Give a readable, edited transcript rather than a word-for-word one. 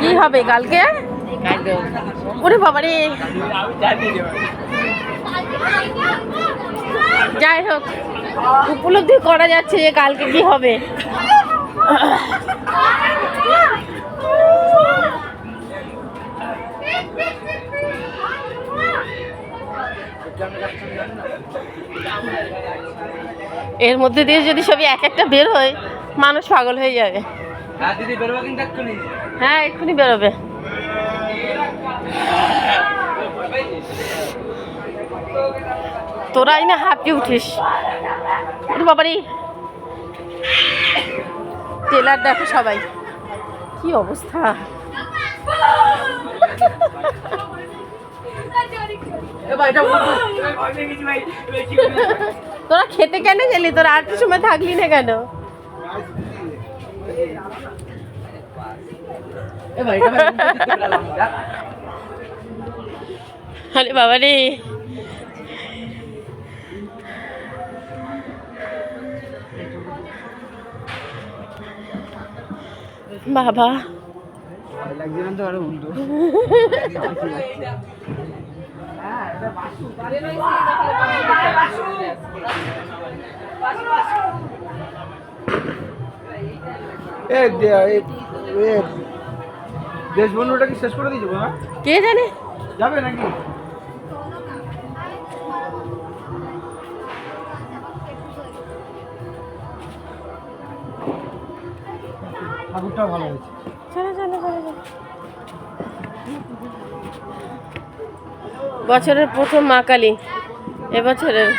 কি হবে কালকে? ওরে বাবারে, যাই হোক উপলব্ধি করা যাচ্ছে যে কালকে কি হবে। এর মধ্যে দিয়ে যদি সবই এক একটা বের হয় মানুষ পাগল হয়ে যাবে। হ্যাঁ এক্ষুনি বেরোবে। তোরাই না হাঁপিয়ে উঠিস। বাবারি টেলার দেখো সবাই কি অবস্থা। তোরা খেতে কেন গেলি? তোরা আর একটু সময় থাকলি না কেন? আরে বাবা রে, বাবা দেশবন্ধুটা কি শেষ করে দিয়েছো? কে জানে যাবে নাকি? ঠাকুরটা ভালো হয়েছে। চলো চলো চলো চলো। বছরের প্রথম মা কালী এবছরের।